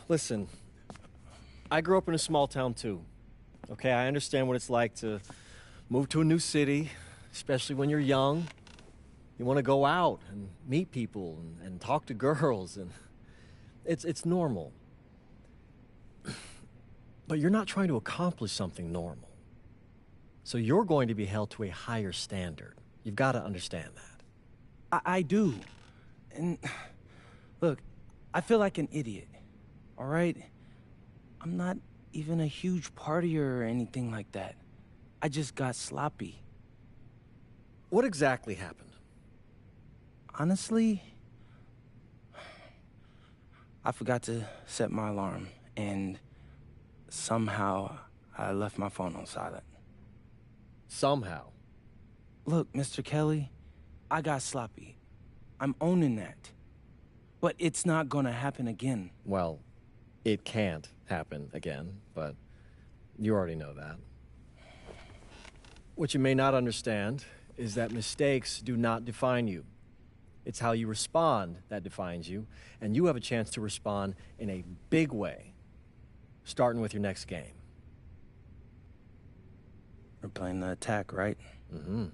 Listen, I grew up in a small town too. Okay, I understand what it's like to move to a new city, especially when you're young. You want to go out and meet people and talk to girls, and it's normal. But you're not trying to accomplish something normal. So you're going to be held to a higher standard. You've got to understand that. I do. And look, I feel like an idiot, all right? I'm not even a huge partier or anything like that. I just got sloppy. What exactly happened? Honestly, I forgot to set my alarm, and somehow I left my phone on silent. Somehow? Look, Mr. Kelly, I got sloppy. I'm owning that. But it's not gonna happen again. Well, it can't happen again, but you already know that. What you may not understand is that mistakes do not define you. It's how you respond that defines you, and you have a chance to respond in a big way, starting with your next game. We're playing the attack, right? Mm-hmm.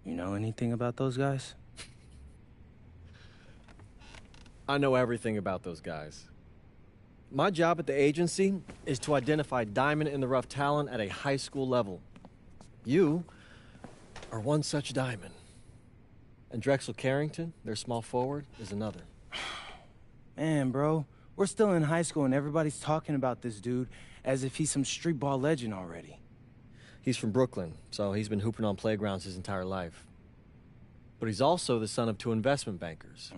You know anything about those guys? I know everything about those guys. My job at the agency is to identify diamond-in-the-rough talent at a high school level. You are one such diamond. And Drexel Carrington, their small forward, is another. Man, bro, we're still in high school and everybody's talking about this dude as if he's some street ball legend already. He's from Brooklyn, so he's been hooping on playgrounds his entire life. But he's also the son of 2 investment bankers.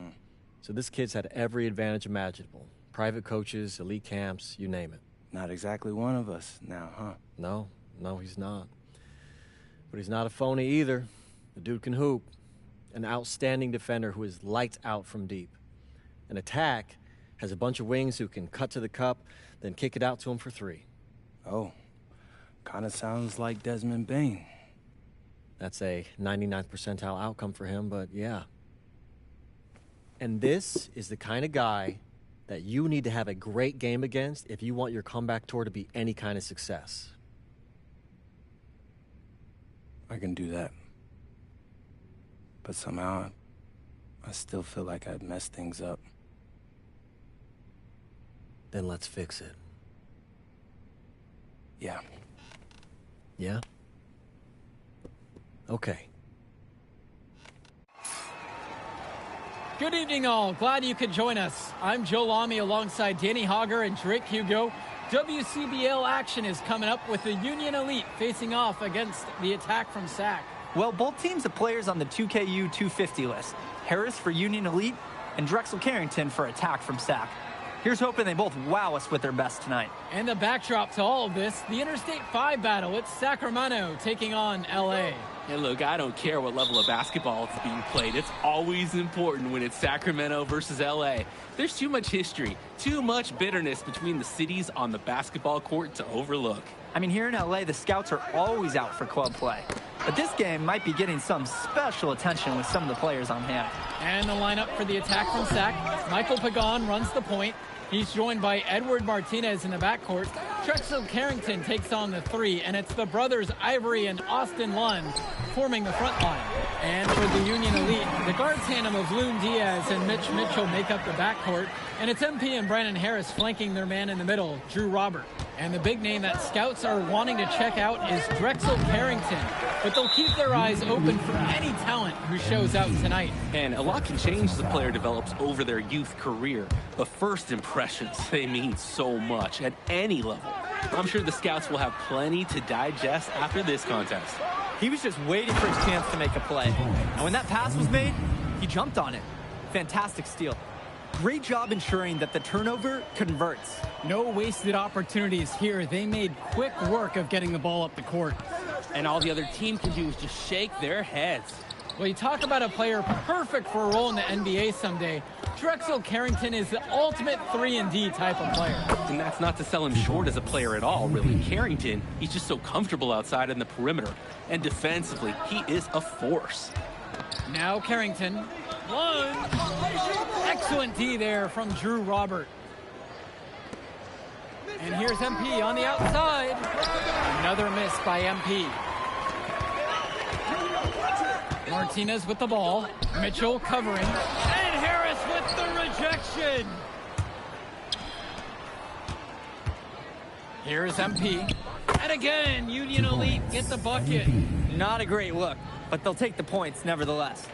So this kid's had every advantage imaginable. Private coaches, elite camps, you name it. Not exactly one of us now, huh? No, he's not. But he's not a phony either. The dude can hoop. An outstanding defender who is lights out from deep. An attack has a bunch of wings who can cut to the cup, then kick it out to him for 3. Oh, kind of sounds like Desmond Bain. That's a 99th percentile outcome for him, but yeah. And this is the kind of guy that you need to have a great game against if you want your comeback tour to be any kind of success. I can do that. But somehow, I still feel like I've messed things up. Then let's fix it. Yeah. Yeah? Okay. Good evening, all. Glad you could join us. I'm Joe Lamy alongside Danny Hogger and Drake Hugo. WCBL action is coming up with the Union Elite facing off against the Attack from SAC. Well, both teams have players on the 2KU 250 list. Harris for Union Elite and Drexel Carrington for Attack from SAC. Here's hoping they both wow us with their best tonight. And the backdrop to all of this, the Interstate 5 battle. It's Sacramento taking on LA. And look, I don't care what level of basketball is being played. It's always important when it's Sacramento versus LA. There's too much history, too much bitterness between the cities on the basketball court to overlook. I mean, here in LA, the scouts are always out for club play. But this game might be getting some special attention with some of the players on hand. And the lineup for the Attack from SAC. Michael Pagan runs the point. He's joined by Edward Martinez in the backcourt. Drexel Carrington takes on the 3, and it's the brothers Ivory and Austin Lund forming the front line. And for the Union Elite, the guard tandem of Loon Diaz and Mitch Mitchell make up the backcourt, and it's MP and Brandon Harris flanking their man in the middle, Drew Robert. And the big name that scouts are wanting to check out is Drexel Carrington, but they'll keep their eyes open for any talent who shows out tonight. And a lot can change as a player develops over their youth career, but first impressions, they mean so much at any level. I'm sure the scouts will have plenty to digest after this contest. He was just waiting for his chance to make a play. And when that pass was made, he jumped on it. Fantastic steal. Great job ensuring that the turnover converts. No wasted opportunities here. They made quick work of getting the ball up the court. And all the other team can do is just shake their heads. Well, you talk about a player perfect for a role in the NBA someday. Drexel Carrington is the ultimate 3-and-D type of player. And that's not to sell him short as a player at all, really. Carrington, he's just so comfortable outside in the perimeter. And defensively, he is a force. Now Carrington. One. Excellent D there from Drew Robert. And here's MP on the outside. Another miss by MP. Martinez with the ball. Mitchell covering. And Harris with the rejection. Here's MP. And again, Union Elite get the bucket. Not a great look, but they'll take the points nevertheless.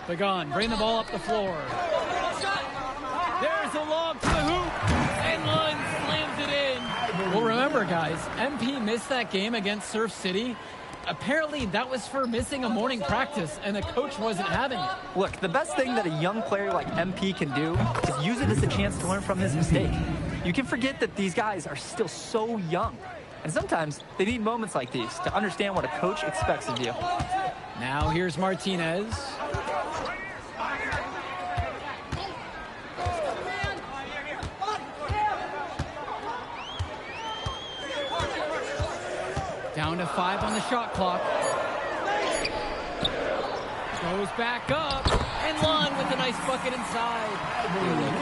Pagan, bring the ball up the floor. There's a lob to the hoop, and Lund slams it in. Well, remember, guys, MP missed that game against Surf City. Apparently, that was for missing a morning practice, and the coach wasn't having it. Look, the best thing that a young player like MP can do is use it as a chance to learn from his mistake. You can forget that these guys are still so young. And sometimes they need moments like these to understand what a coach expects of you. Now here's Martinez. Down to 5 on the shot clock. Goes back up. And Lund with a nice bucket inside.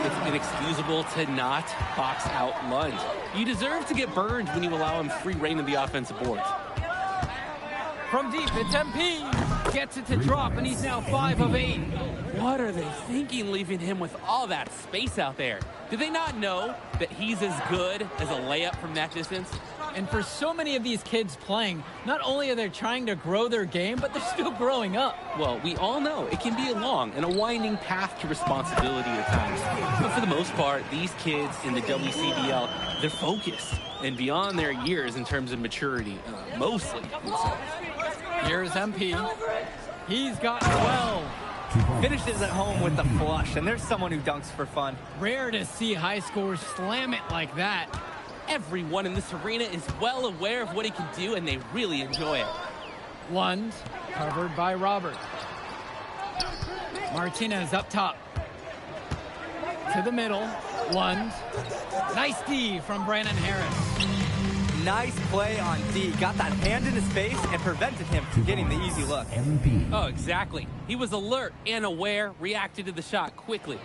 It's inexcusable to not box out Lund. You deserve to get burned when you allow him free reign of the offensive boards. From deep, it's MP. Gets it to drop, and he's now 5 of 8. What are they thinking leaving him with all that space out there? Do they not know that he's as good as a layup from that distance? And for so many of these kids playing, not only are they trying to grow their game, but they're still growing up. Well, we all know it can be a long and a winding path to responsibility at times. But for the most part, these kids in the WCBL, they're focused and beyond their years in terms of maturity, mostly. Here's MP. He's got 12. Finishes at home with the flush, and there's someone who dunks for fun. Rare to see high scores slam it like that. Everyone in this arena is well aware of what he can do, and they really enjoy it. Lund, covered by Robert. Martinez up top. To the middle. Lund. Nice D from Brandon Harris. Nice play on D. Got that hand in his face and prevented him from getting the easy look. Oh, exactly. He was alert and aware, reacted to the shot quickly.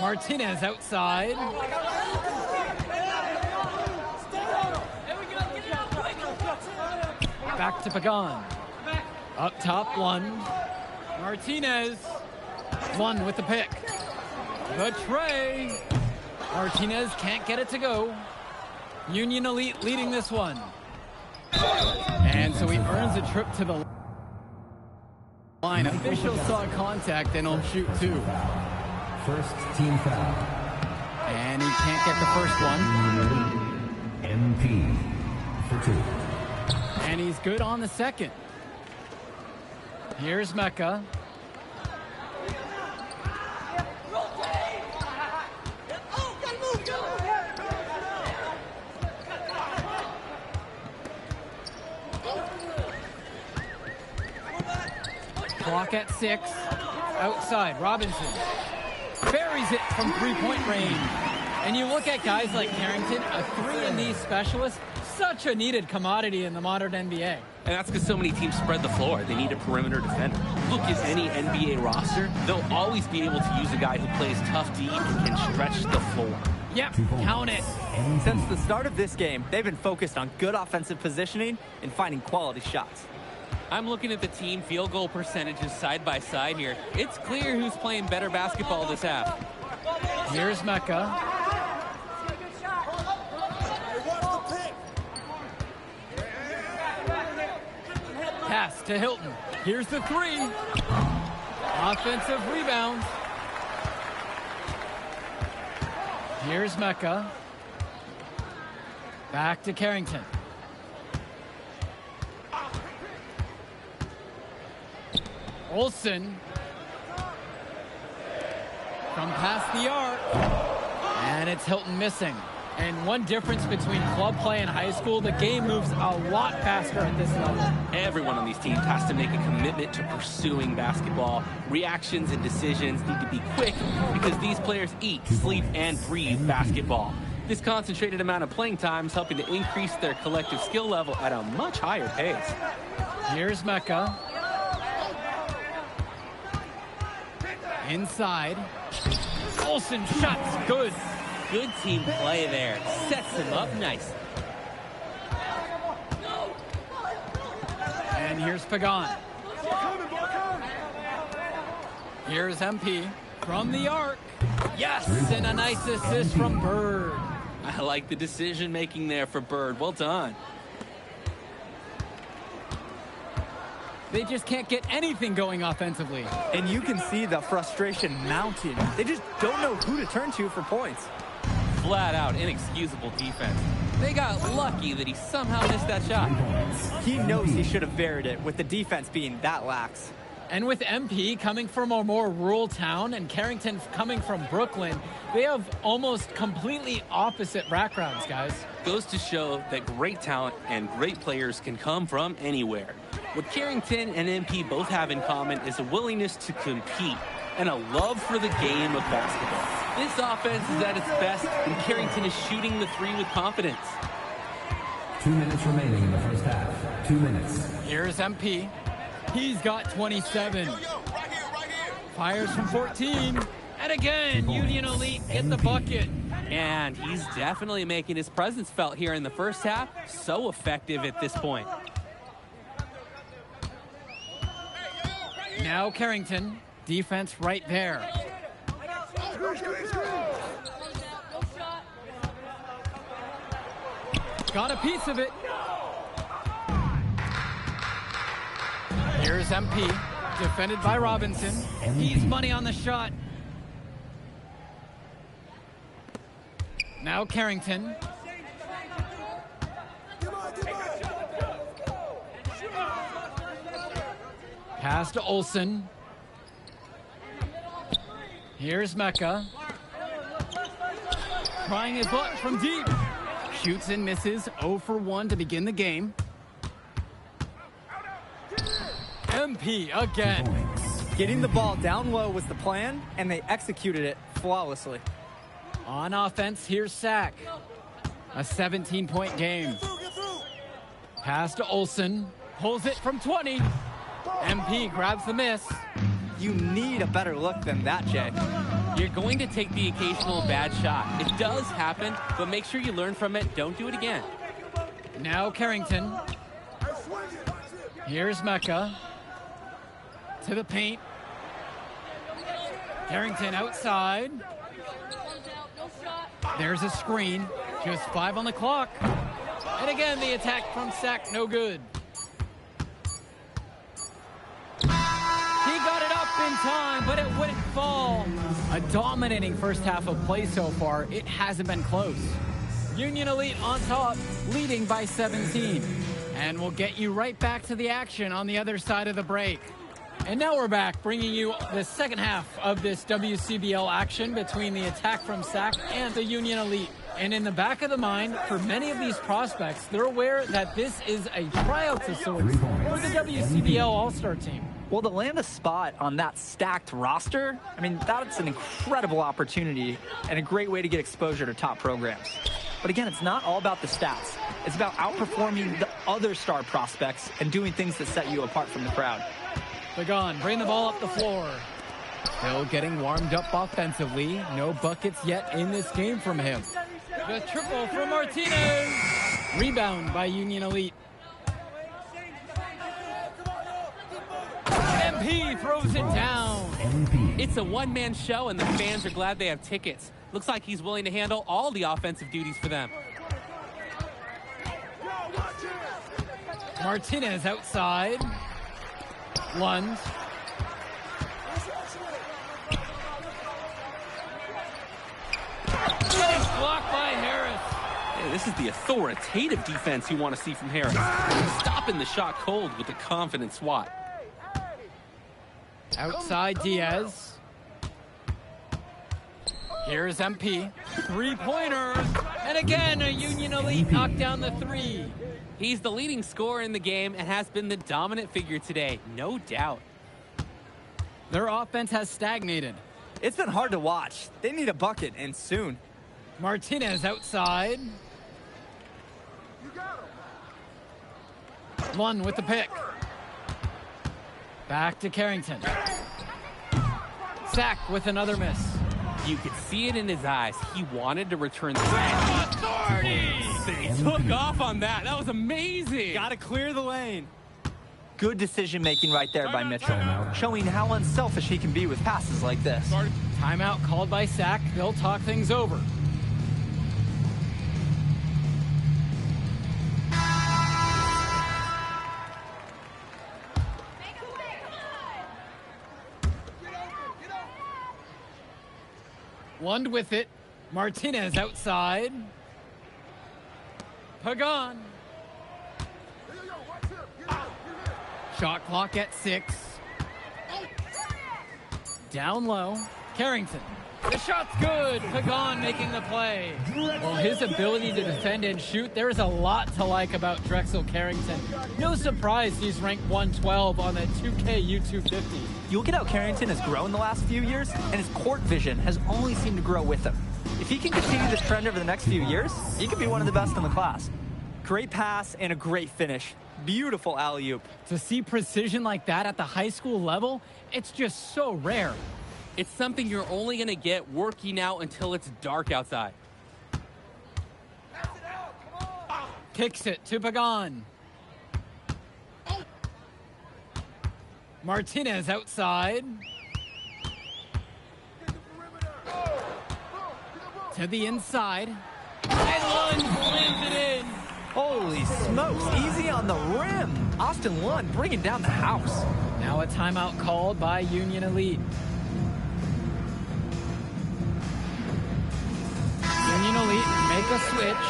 Martinez outside. Back to Pagan. Up top, Lund. Martinez. Lund with the pick. The tray. Martinez can't get it to go. Union Elite leading this one. And so he earns a trip to the line. Officials saw contact and he'll shoot 2. First team foul. And he can't get the first one. MP for 2. And he's good on the second. Here's Mecca. Clock at 6. Outside, Robinson buries it from three-point range. And you look at guys like Carrington, a 3-and-D specialist, such a needed commodity in the modern NBA. And that's because so many teams spread the floor. They need a perimeter defender. Look at any NBA roster, they'll always be able to use a guy who plays tough D and can stretch the floor. Yep, count it. Since the start of this game, they've been focused on good offensive positioning and finding quality shots. I'm looking at the team field goal percentages side by side here. It's clear who's playing better basketball this half. Here's Mecca. Pass to Hilton. Here's the 3. Offensive rebound. Here's Mecca. Back to Carrington. Olsen. From past the arc. And it's Hilton missing. And one difference between club play and high school, the game moves a lot faster at this level. Everyone on these teams has to make a commitment to pursuing basketball. Reactions and decisions need to be quick because these players eat, sleep, and breathe basketball. This concentrated amount of playing time is helping to increase their collective skill level at a much higher pace. Here's Mecca. Inside. Olsen shots good. Good team play there. Sets him up nice. And here's Pagan. Here's MP from the arc. Yes, and a nice assist from Bird. I like the decision making there for Bird. Well done. They just can't get anything going offensively. And you can see the frustration mounting. They just don't know who to turn to for points. Flat out inexcusable defense. They got lucky that he somehow missed that shot. He knows he should have buried it with the defense being that lax. And with MP coming from a more rural town and Carrington coming from Brooklyn, they have almost completely opposite backgrounds, guys. Goes to show that great talent and great players can come from anywhere. What Carrington and MP both have in common is a willingness to compete and a love for the game of basketball. This offense is at its best when Carrington is shooting the three with confidence. 2 minutes remaining in the first half. 2 minutes. Here's MP. He's got 27. Fires from 14. And again, Union Elite get the bucket. And he's definitely making his presence felt here in the first half. So effective at this point. Now Carrington. Defense right there. Got a piece of it. Here's MP, defended by Robinson. He's money on the shot. Now Carrington. Pass to Olsen. Here's Mecca. Trying his luck from deep. Shoots and misses. 0 for 1 to begin the game. MP again. Getting the ball down low was the plan, and they executed it flawlessly. On offense, here's Sack. A 17-point game. Pass to Olsen. Pulls it from 20. MP grabs the miss. You need a better look than that, Jay. You're going to take the occasional bad shot. It does happen, but make sure you learn from it. Don't do it again. Now Carrington. Here's Mecca. To the paint. Carrington outside. There's a screen. Just 5 on the clock. And again, the attack from Sack, no good. He got it up in time, but it wouldn't fall. A dominating first half of play so far. It hasn't been close. Union Elite on top, leading by 17. And we'll get you right back to the action on the other side of the break. And now we're back, bringing you the second half of this WCBL action between the attack from Sac and the Union Elite. And in the back of the mind, for many of these prospects, they're aware that this is a tryout of sorts for the WCBL All-Star team. Well, to land a spot on that stacked roster, I mean, that's an incredible opportunity and a great way to get exposure to top programs. But again, it's not all about the stats. It's about outperforming the other star prospects and doing things that set you apart from the crowd. Pagan, bring the ball up the floor. Still getting warmed up offensively. No buckets yet in this game from him. The triple from Martinez. Rebound by Union Elite. MP throws it down. It's a one-man show, and the fans are glad they have tickets. Looks like he's willing to handle all the offensive duties for them. Martinez outside. Lund. Getting blocked by Harris. Hey, this is the authoritative defense you want to see from Harris. Stopping the shot cold with a confident swat. Outside Diaz. Here's MP. Three-pointers. And again, a Union Elite knocked down the three. He's the leading scorer in the game and has been the dominant figure today, no doubt. Their offense has stagnated. It's been hard to watch. They need a bucket, and soon. Martinez outside. Lund with the pick. Back to Carrington. Sack with another miss. You could see it in his eyes. He wanted to return the authority. They took off on that. That was amazing. Gotta clear the lane. Good decision-making right there by Mitchell, showing how unselfish he can be with passes like this. Timeout called by Sack. They'll talk things over. Lund with it. Martinez outside. Pagan. Shot clock at 6. Down low. Carrington. The shot's good. Pagan making the play. Well, his ability to defend and shoot, there's a lot to like about Drexel Carrington. No surprise he's ranked 112 on the 2K U250. You look at how Carrington has grown the last few years, and his court vision has only seemed to grow with him. If he can continue this trend over the next few years, he could be one of the best in the class. Great pass and a great finish. Beautiful alley-oop. To see precision like that at the high school level, it's just so rare. It's something you're only going to get working out until it's dark outside. Kicks it to Pagan. Martinez outside. To the inside. And Lund slams it in. Holy smokes, easy on the rim. Austin Lund bringing down the house. Now a timeout called by Union Elite. Union Elite make a switch.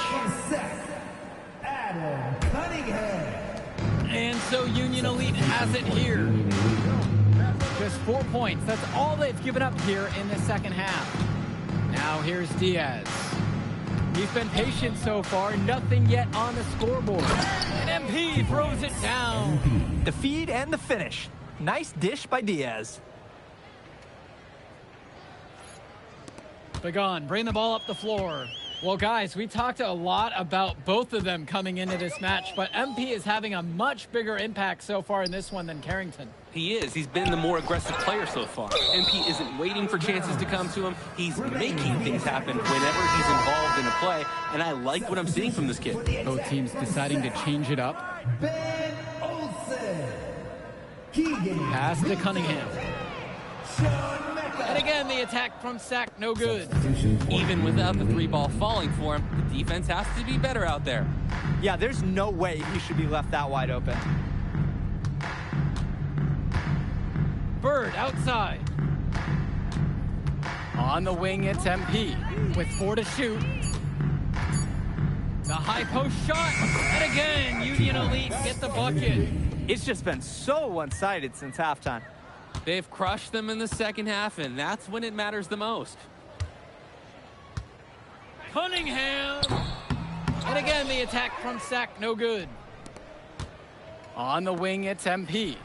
Adam Cunningham. And so Union Elite has it here. Just 4 points. That's all they've given up here in the second half. Now here's Diaz. He's been patient so far. Nothing yet on the scoreboard. And MP throws it down. The feed and the finish. Nice dish by Diaz. Pagan, bring the ball up the floor. Well, guys, we talked a lot about both of them coming into this match, but MP is having a much bigger impact so far in this one than Carrington. He is. He's been the more aggressive player so far. MP isn't waiting for chances to come to him. He's making things happen whenever he's involved in a play, and I like what I'm seeing from this kid. Both teams deciding to change it up. Ben Olsen. Keegan. Pass to Cunningham. And again, the attack from Sack, no good. Even without the 3-ball falling for him, the defense has to be better out there. Yeah, there's no way he should be left that wide open. Bird outside. On the wing, it's MP with 4 to shoot. The high post shot. And again, Union Elite get the bucket. It's just been so one-sided since halftime. They've crushed them in the second half, and that's when it matters the most. Cunningham. And again, the attack from Sack, no good. On the wing, it's MP.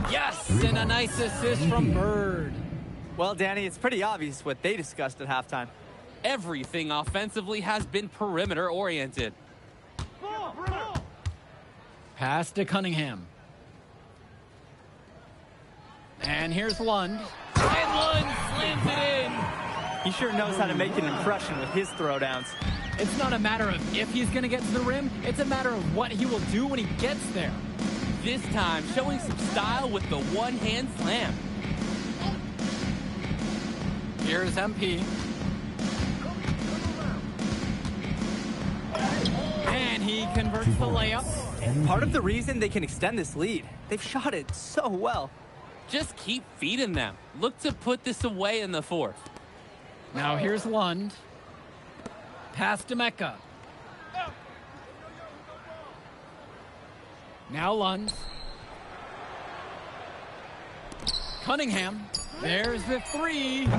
Yes, and a nice assist from Bird. Well, Danny, it's pretty obvious what they discussed at halftime. Everything offensively has been perimeter-oriented. Pass to Cunningham. And here's Lund. And Lund slams it in. He sure knows how to make an impression with his throwdowns. It's not a matter of if he's going to get to the rim. It's a matter of what he will do when he gets there. This time, showing some style with the one-hand slam. Here's MP. And he converts the layup. Part of the reason they can extend this lead, they've shot it so well. Just keep feeding them. Look to put this away in the fourth. Now here's Lund. Pass to Mecca. Now Lund. Cunningham. There's the 3.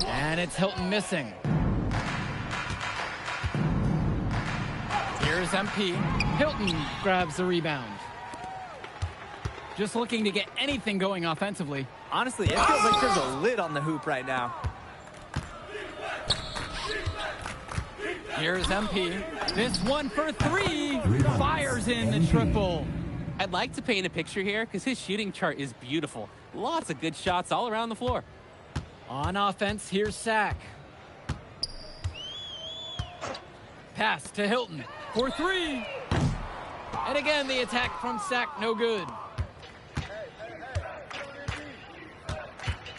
And it's Hilton missing. Here's MP. Hilton grabs the rebound. Just looking to get anything going offensively. Honestly, it feels like there's a lid on the hoop right now. Here's MP. This one for 3. Fires in the triple. I'd like to paint a picture here because his shooting chart is beautiful. Lots of good shots all around the floor. On offense, here's Sack. Pass to Hilton for 3. And again, the attack from Sack, no good.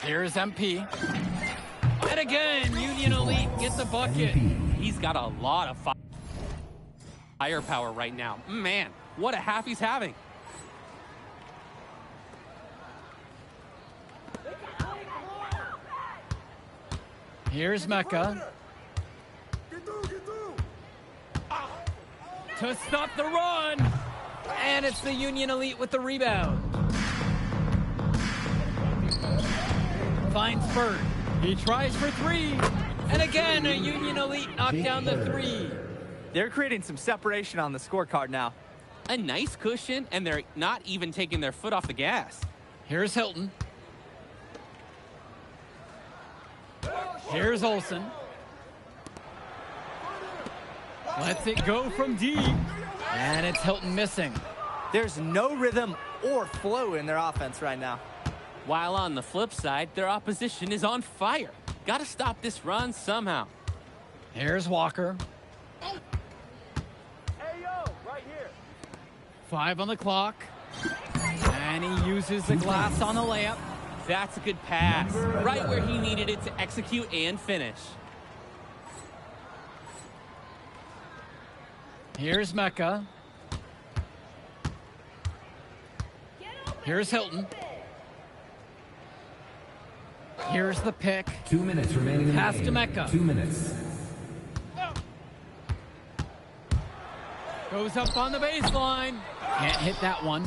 Here's MP. And again, Union Elite gets a bucket. He's got a lot of firepower right now. Man, what a half he's having. Here's Mecca. To stop the run. And it's the Union Elite with the rebound. Finds Bird. He tries for 3. And again, a Union Elite knocked down the 3. They're creating some separation on the scorecard now. A nice cushion, and they're not even taking their foot off the gas. Here's Hilton. Here's Olsen. Lets it go from deep. And it's Hilton missing. There's no rhythm or flow in their offense right now. While on the flip side, their opposition is on fire. Got to stop this run somehow. Here's Walker. 5 on the clock. And he uses the glass on the layup. That's a good pass. Right where he needed it to execute and finish. Here's Mecca. Here's Hilton. Here's the pick. 2 minutes remaining in the Pass game. to Mecca. 2 minutes. Goes up on the baseline. Can't hit that one.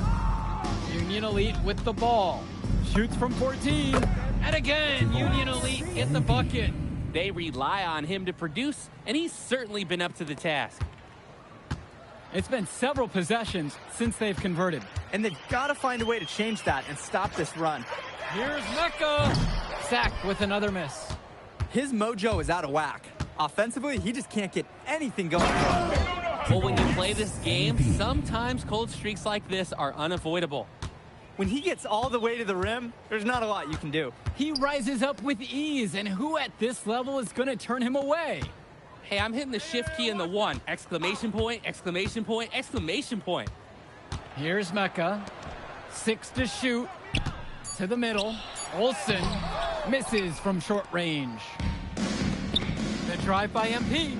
Union Elite with the ball. Shoots from 14. And again, Union Elite get the bucket. They rely on him to produce, and he's certainly been up to the task. It's been several possessions since they've converted. And they've got to find a way to change that and stop this run. Here's Mecca. Sack with another miss. His mojo is out of whack. Offensively, he just can't get anything going. Well, when you play this game, sometimes cold streaks like this are unavoidable. When he gets all the way to the rim, there's not a lot you can do. He rises up with ease, and who at this level is going to turn him away? Hey, I'm hitting the shift key in the 1. Exclamation point, exclamation point, exclamation point. Here's Mecca. 6 to shoot. To the middle. Olsen misses from short range. The drive by MP.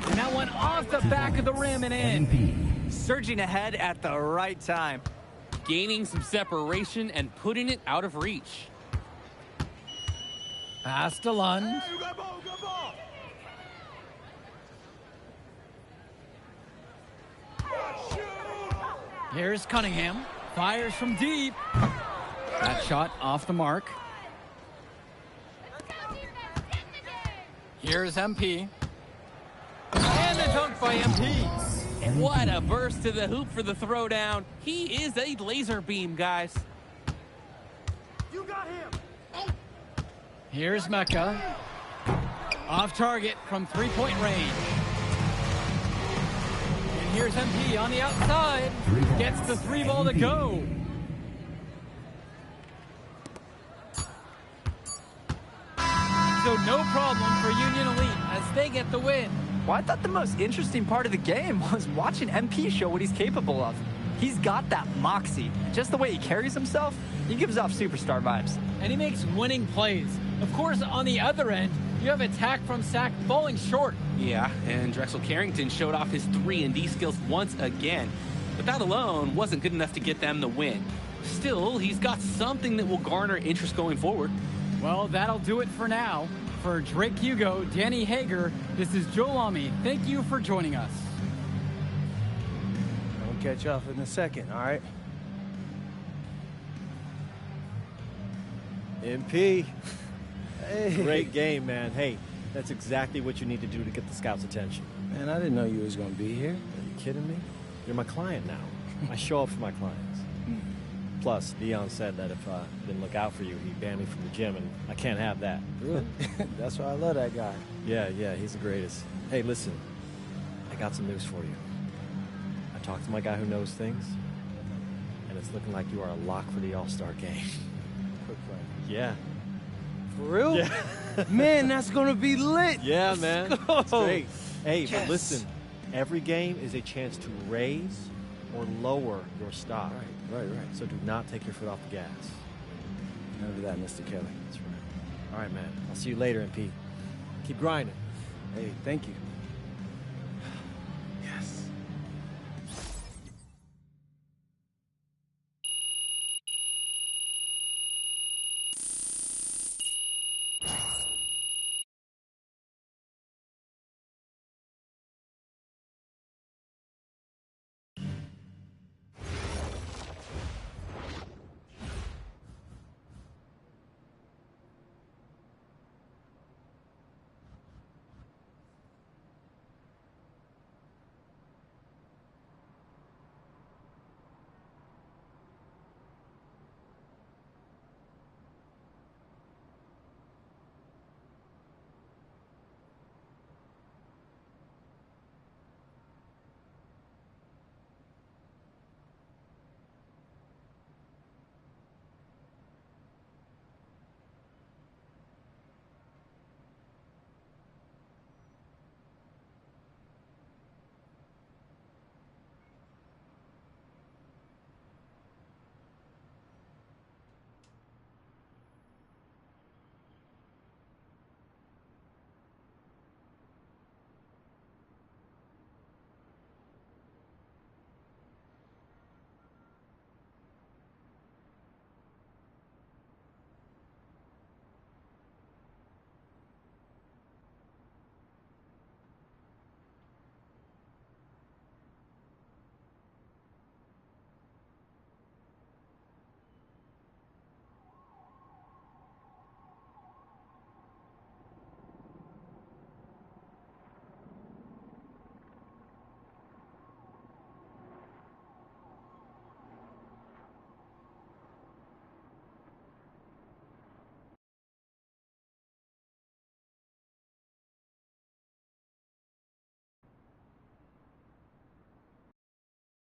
And that one off the back of the rim and in. MP. Surging ahead at the right time. Gaining some separation and putting it out of reach. Pass to Lund. Here's Cunningham. Fires from deep. That shot off the mark. Here's MP. And the dunk by MP. What a burst to the hoop for the throwdown. He is a laser beam, guys. Here's Mecca. Off target from three-point range. And here's MP on the outside. Gets the 3 ball to go. So no problem for Union Elite as they get the win. Well, I thought the most interesting part of the game was watching MP show what he's capable of. He's got that moxie. Just the way he carries himself, he gives off superstar vibes. And he makes winning plays. Of course, on the other end, you have attack from Sack falling short. Yeah, and Drexel Carrington showed off his 3-and-D skills once again. But that alone wasn't good enough to get them the win. Still, he's got something that will garner interest going forward. Well, that'll do it for now. For Drake Hugo, Danny Hager, this is Joe Lamy. Thank you for joining us. I'll catch you off in a second, all right? MP. Hey. Great game, man. Hey, that's exactly what you need to do to get the scouts' attention. Man, I didn't know you was gonna be here. Are you kidding me? You're my client now. I show up for my clients. Plus, Dion said that if I didn't look out for you, he'd ban me from the gym, and I can't have that. Really? That's why I love that guy. Yeah, he's the greatest. Hey, listen, I got some news for you. I talked to my guy who knows things, and and it's looking like you are a lock for the All-Star game. Quick play. Yeah. For real? Yeah. Man, that's gonna be lit. Yeah, Let's man. go. It's great. Hey, Yes. but listen, every game is a chance to raise or lower your stock. Right. So do not take your foot off the gas. None of that, Mr. Kelly. That's right. All right, man. I'll see you later, MP. Keep grinding. Hey, thank you.